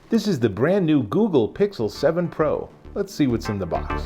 This is the brand new Google Pixel 7 Pro. Let's see what's in the box.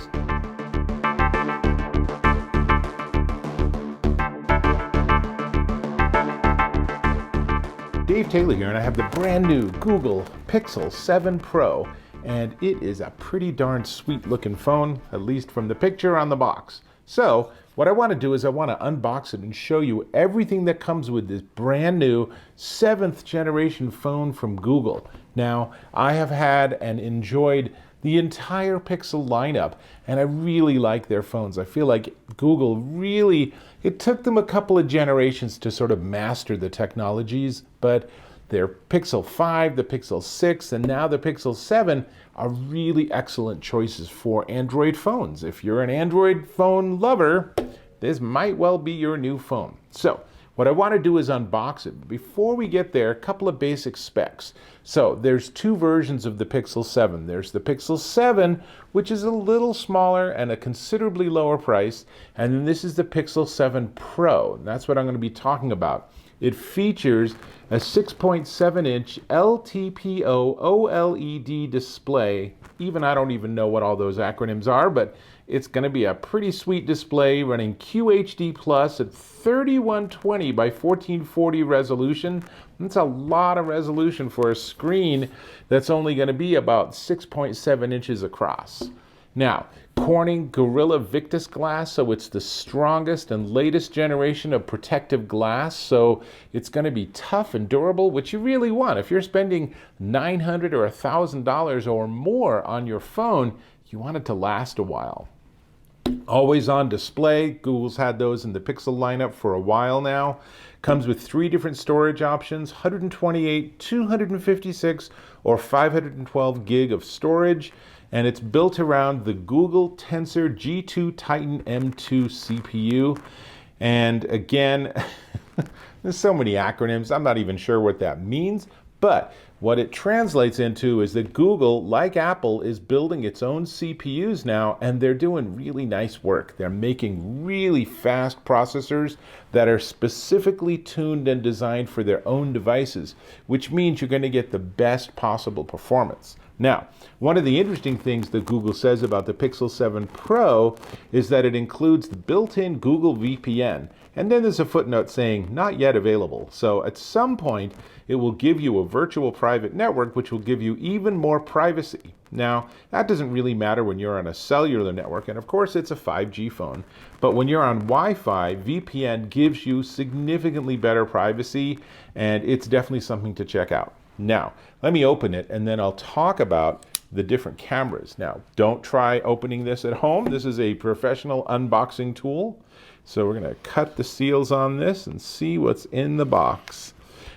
Dave Taylor here, and I have the brand new Google Pixel 7 Pro, and it is a pretty darn sweet looking phone, at least from the picture on the box. So what I want to do is I want to unbox it and show you everything that comes with this brand new 7th generation phone from Google. Now, I have had and enjoyed the entire Pixel lineup, and I really like their phones. I feel like Google really, it took them a couple of generations to sort of master the technologies, but their Pixel 5, the Pixel 6, and now the Pixel 7 are really excellent choices for Android phones. If you're an Android phone lover, this might well be your new phone. So what I want to do is unbox it. Before we get there, a couple of basic specs. So there's two versions of the Pixel 7. There's the Pixel 7, which is a little smaller and a considerably lower price. And then this is the Pixel 7 Pro. And that's what I'm going to be talking about. It features a 6.7-inch LTPO OLED display. I don't even know what all those acronyms are, but it's going to be a pretty sweet display running QHD Plus at 3120 by 1440 resolution. That's a lot of resolution for a screen that's only going to be about 6.7 inches across. Now, Corning Gorilla Victus glass, so it's the strongest and latest generation of protective glass, so it's going to be tough and durable, which you really want. If you're spending $900 or $1,000 or more on your phone, you want it to last a while. Always on display. Google's had those in the Pixel lineup for a while now. Comes with 3 different storage options, 128, 256, or 512 gig of storage. And it's built around the Google Tensor G2 Titan M2 CPU. And again, there's so many acronyms, I'm not even sure what that means. But what it translates into is that Google, like Apple, is building its own CPUs now, and they're doing really nice work. They're making really fast processors that are specifically tuned and designed for their own devices, which means you're going to get the best possible performance. Now, one of the interesting things that Google says about the Pixel 7 Pro is that it includes the built-in Google VPN. And then there's a footnote saying, not yet available. So at some point, it will give you a virtual private network, which will give you even more privacy. Now, that doesn't really matter when you're on a cellular network, and of course it's a 5G phone. But when you're on Wi-Fi, VPN gives you significantly better privacy, and it's definitely something to check out. Now, let me open it, and then I'll talk about the different cameras. Now, don't try opening this at home. This is a professional unboxing tool. So we're going to cut the seals on this and see what's in the box.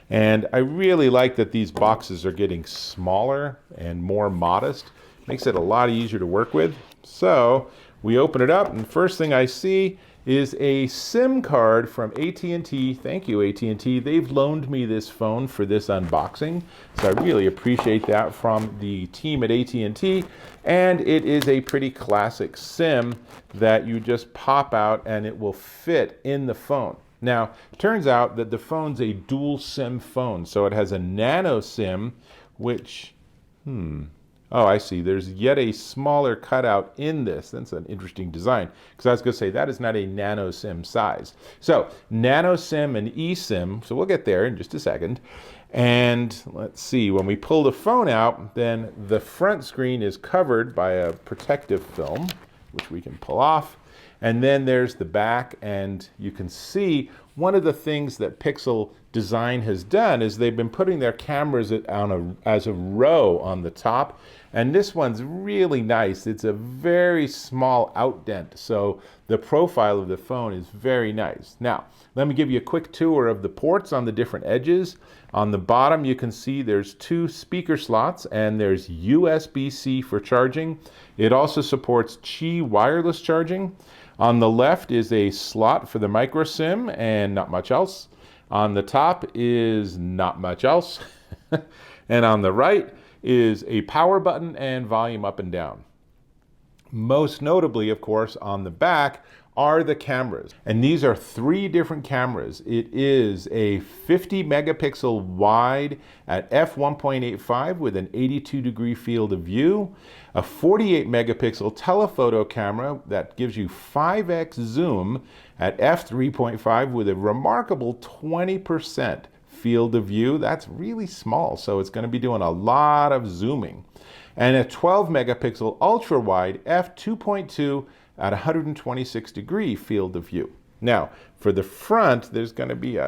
And I really like that these boxes are getting smaller and more modest. Makes it a lot easier to work with. So we open it up, and the first thing I see is a SIM card from AT&T. Thank you, AT&T. They've loaned me this phone for this unboxing, so I really appreciate that from the team at AT&T. And it is a pretty classic SIM that you just pop out and it will fit in the phone. Now, it turns out that the phone's a dual SIM phone, so it has a nano SIM, which, oh, I see. There's yet a smaller cutout in this. That's an interesting design, because I was going to say that is not a nano SIM size. So nano SIM and eSIM, so we'll get there in just a second. And let's see, when we pull the phone out, then the front screen is covered by a protective film, which we can pull off. And then there's the back, and you can see one of the things that Pixel Design has done is they've been putting their cameras as a row on the top, and this one's really nice. It's a very small outdent, so the profile of the phone is very nice. Now, let me give you a quick tour of the ports on the different edges. On the bottom, you can see there's 2 speaker slots, and there's USB-C for charging. It also supports Qi wireless charging. On the left is a slot for the micro SIM and not much else. On the top is not much else. And on the right is a power button and volume up and down. Most notably, of course, on the back are the cameras. And these are 3 different cameras. It is a 50 megapixel wide at f1.85 with an 82-degree field of view, a 48 megapixel telephoto camera that gives you 5x zoom at f3.5 with a remarkable 20% field of view. That's really small, so it's going to be doing a lot of zooming. And a 12 megapixel ultra wide f2.2 at 126 degree field of view. Now, for the front, there's going to be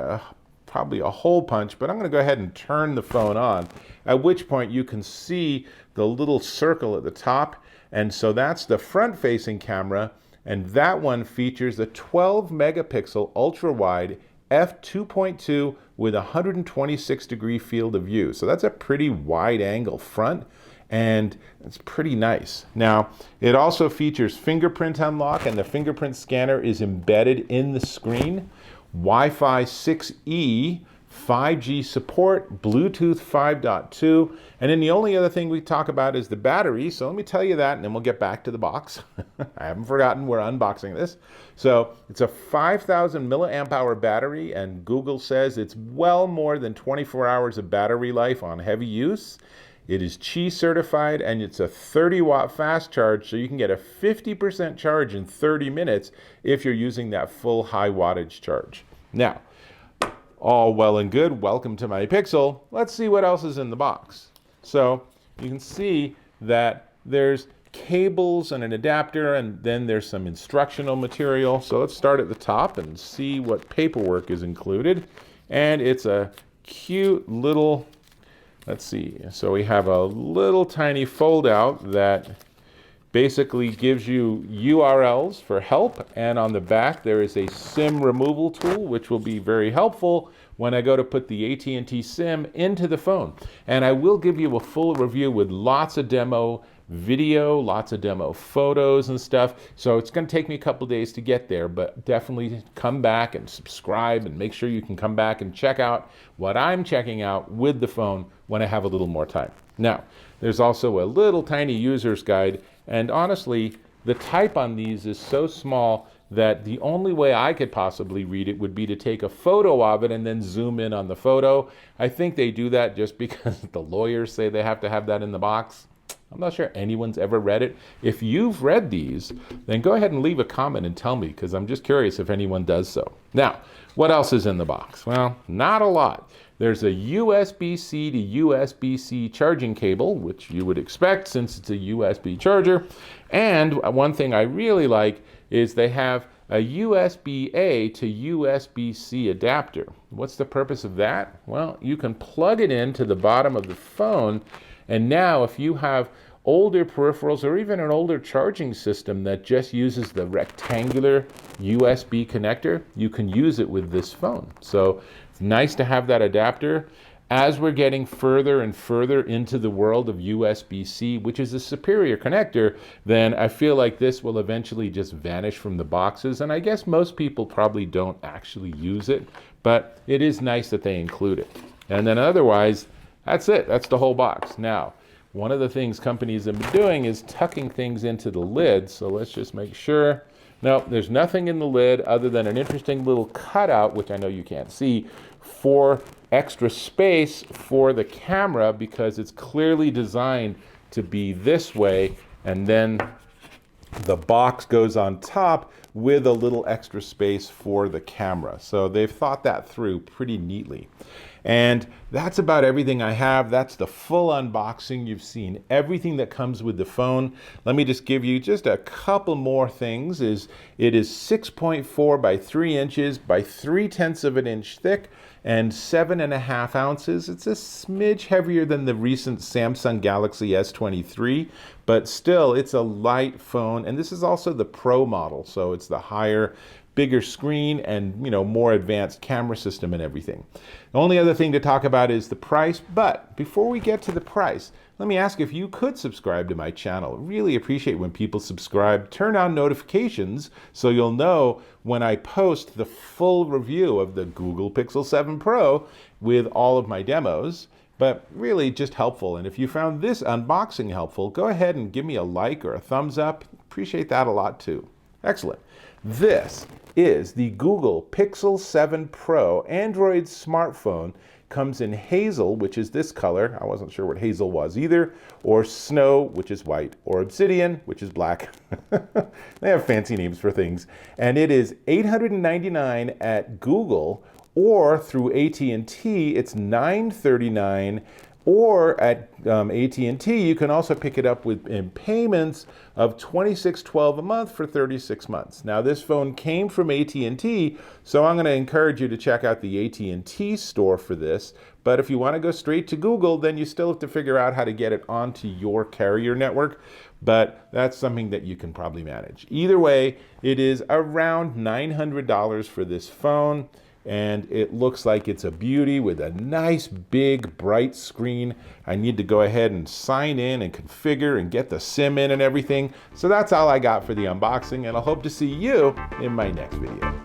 probably a hole punch, but I'm going to go ahead and turn the phone on, at which point you can see the little circle at the top. And so that's the front-facing camera, and that one features a 12 megapixel ultra wide f2.2 with 126 degree field of view. So that's a pretty wide angle front, and it's pretty nice. Now, it also features fingerprint unlock, and the fingerprint scanner is embedded in the screen. Wi-Fi 6E, 5G support, Bluetooth 5.2, and then the only other thing we talk about is the battery. So let me tell you that, and then we'll get back to the box. I haven't forgotten we're unboxing this. So it's a 5,000 milliamp hour battery, and Google says it's well more than 24 hours of battery life on heavy use. It is Qi certified, and it's a 30-watt fast charge, so you can get a 50% charge in 30 minutes if you're using that full high wattage charge. Now, all well and good. Welcome to my Pixel. Let's see what else is in the box. So you can see that there's cables and an adapter, and then there's some instructional material. So let's start at the top and see what paperwork is included. And it's a cute little, let's see, so we have a little tiny fold out that basically gives you URLs for help, and on the back there is a SIM removal tool, which will be very helpful when I go to put the AT&T SIM into the phone. And I will give you a full review with lots of demo video, lots of demo photos and stuff. So it's going to take me a couple days to get there, but definitely come back and subscribe, and make sure you can come back and check out what I'm checking out with the phone when I have a little more time. Now, there's also a little tiny user's guide, and honestly, the type on these is so small that the only way I could possibly read it would be to take a photo of it and then zoom in on the photo. I think they do that just because the lawyers say they have to have that in the box. I'm not sure anyone's ever read it. If you've read these, then go ahead and leave a comment and tell me, because I'm just curious if anyone does so. Now, what else is in the box? Well, not a lot. There's a USB-C to USB-C charging cable, which you would expect since it's a USB charger. And one thing I really like is they have a USB-A to USB-C adapter. What's the purpose of that? Well, you can plug it into the bottom of the phone, and now if you have older peripherals or even an older charging system that just uses the rectangular USB connector, you can use it with this phone. So it's nice to have that adapter. As we're getting further and further into the world of USB-C, which is a superior connector, then I feel like this will eventually just vanish from the boxes. And I guess most people probably don't actually use it, but it is nice that they include it. And then otherwise, that's it. That's the whole box. Now, one of the things companies have been doing is tucking things into the lid. So let's just make sure. No, there's nothing in the lid other than an interesting little cutout, which I know you can't see, for extra space for the camera, because it's clearly designed to be this way, and then the box goes on top with a little extra space for the camera. So they've thought that through pretty neatly. And that's about everything I have. That's the full unboxing. You've seen everything that comes with the phone. Let me just give you just a couple more things. It is 6.4 by 3 inches by 3/10 of an inch thick and 7.5 ounces. It's a smidge heavier than the recent Samsung Galaxy S23, but still it's a light phone. And this is also the Pro model, so it's the higher, bigger screen and, you know, more advanced camera system and everything. The only other thing to talk about is the price, but before we get to the price, let me ask if you could subscribe to my channel. Really appreciate when people subscribe. Turn on notifications so you'll know when I post the full review of the Google Pixel 7 Pro with all of my demos, but really just helpful. And if you found this unboxing helpful, go ahead and give me a like or a thumbs up. Appreciate that a lot too. Excellent. This is the Google Pixel 7 Pro Android smartphone. Comes in hazel, which is this color. I wasn't sure what hazel was either, or snow, which is white, or obsidian, which is black. They have fancy names for things. And it is $899 at Google, or through AT&T, it's $939. Or at AT&T, you can also pick it up in payments of $26.12 a month for 36 months. Now, this phone came from AT&T, so I'm going to encourage you to check out the AT&T store for this. But if you want to go straight to Google, then you still have to figure out how to get it onto your carrier network. But that's something that you can probably manage. Either way, it is around $900 for this phone. And it looks like it's a beauty with a nice big bright screen. I need to go ahead and sign in and configure and get the SIM in and everything. So that's all I got for the unboxing, and I hope to see you in my next video.